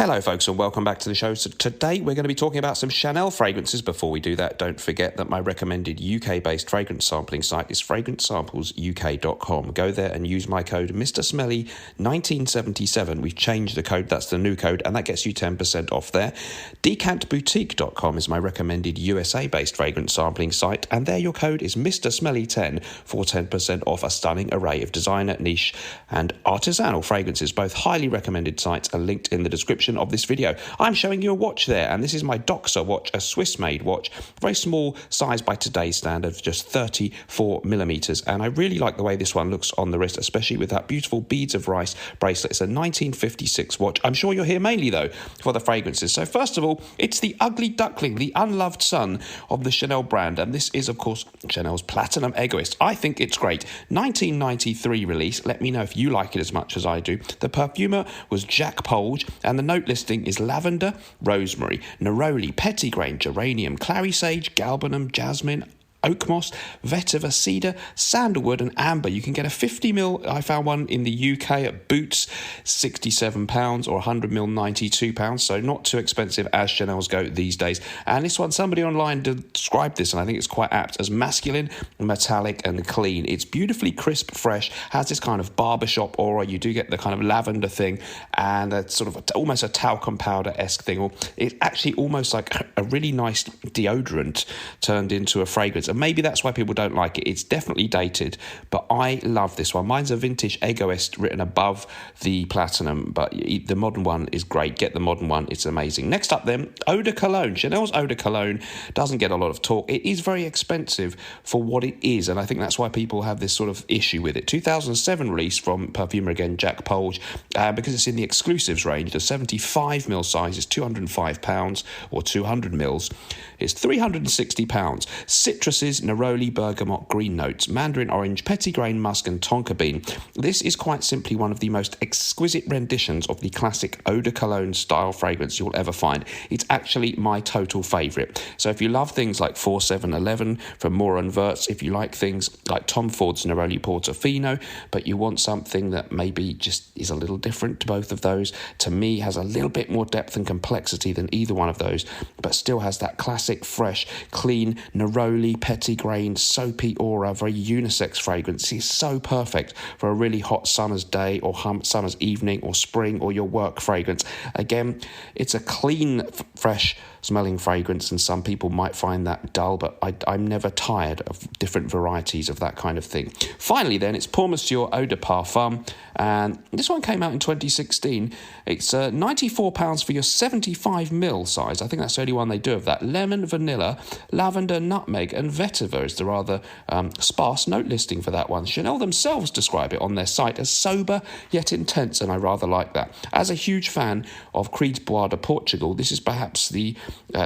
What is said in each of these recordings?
Hello folks and welcome back to the show. So today we're going to be talking about some Chanel fragrances. Before we do that, don't forget that my recommended UK-based fragrance sampling site is fragrancesamplesuk.com. Go there and use my code Mr. Smelly 1977. We've changed the code, that's the new code, and that gets you 10% off there. Decantboutique.com is my recommended USA-based fragrance sampling site, and there your code is Mr. Smelly 10 for 10% off a stunning array of designer, niche and artisanal fragrances. Both highly recommended sites are linked in the description of this video. I'm showing you a watch there, and this is my Doxa watch, a Swiss-made watch, very small size by today's standards, just 34 millimeters, and I really like the way this one looks on the wrist, especially with that beautiful beads of rice bracelet. It's a 1956 watch. I'm sure you're here mainly though for the fragrances. So first of all, it's the ugly duckling, the unloved son of the Chanel brand, and this is of course Chanel's Platinum Egoist. I think it's great. 1993 release. Let me know if you like it as much as I do. The perfumer was Jack Polge, and the note listing is lavender, rosemary, neroli, petitgrain, geranium, clary sage, galbanum, jasmine, oak moss, vetiver, cedar, sandalwood and amber. You can get a 50ml, I found one in the UK at Boots, £67, or 100ml, £92, so not too expensive as Chanel's go these days. And this one, somebody online described this, and I think it's quite apt, as masculine, metallic and clean. It's beautifully crisp, fresh, has this kind of barbershop aura. You do get the kind of lavender thing and a sort of almost a talcum powder-esque thing, or it's actually almost like a really nice deodorant turned into a fragrance. Maybe that's why people don't like it. It's definitely dated, but I love this one. Mine's a vintage Egoist written above the Platinum, but the modern one is great. Get the modern one. It's amazing. Next up then, Oda Cologne. Chanel's Oda Cologne doesn't get a lot of talk. It is very expensive for what it is, and I think that's why people have this sort of issue with it. 2007 release from perfumer again, Jack Polge, because it's in the exclusives range. The 75ml size is £205, or 200ml. It's £360. Citruses, neroli, bergamot, green notes, mandarin orange, petitgrain, musk and tonka bean. This is quite simply one of the most exquisite renditions of the classic Eau de Cologne style fragrance you'll ever find. It's actually my total favourite. So if you love things like 4711 from Moore and Verts, if you like things like Tom Ford's Neroli Portofino, but you want something that maybe just is a little different to both of those, to me has a little bit more depth and complexity than either one of those, but still has that classic, fresh, clean, neroli, petitgrain, soapy aura, very unisex fragrance. It's so perfect for a really hot summer's day or summer's evening or spring or your work fragrance. Again, it's a clean, fresh smelling fragrance, and some people might find that dull, but I'm never tired of different varieties of that kind of thing. Finally then, it's Pour Monsieur Eau de Parfum, and this one came out in 2016. It's £94 for your 75ml size. I think that's the only one they do of that. Lemon, vanilla, lavender, nutmeg and vetiver is the rather sparse note listing for that one. Chanel themselves describe it on their site as sober yet intense, and I rather like that. As a huge fan of Creed's Bois de Portugal, this is perhaps the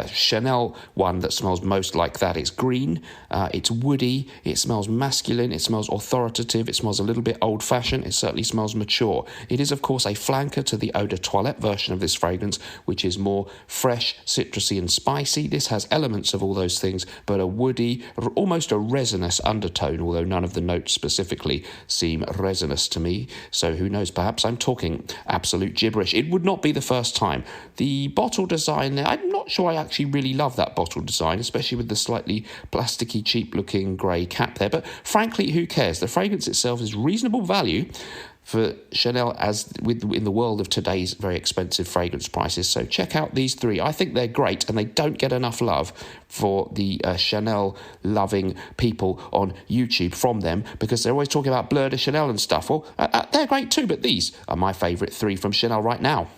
Chanel one that smells most like that. It's green, it's woody, it smells masculine, it smells authoritative, it smells a little bit old-fashioned, it certainly smells mature. It is of course a flanker to the Eau de Toilette version of this fragrance, which is more fresh, citrusy and spicy. This has elements of all those things, but a woody, almost a resinous undertone, although none of the notes specifically seem resinous to me, so who knows, perhaps I'm talking absolute gibberish. It would not be the first time. The bottle design there, I'm not sure I actually really love that bottle design, especially with the slightly plasticky, cheap-looking grey cap there, but frankly, who cares? The fragrance itself is reasonable value for Chanel in the world of today's very expensive fragrance prices. So check out these three. I think they're great, and they don't get enough love for the Chanel-loving people on YouTube from them, because they're always talking about Bleu de Chanel and stuff. Well, they're great too, but these are my favourite three from Chanel right now.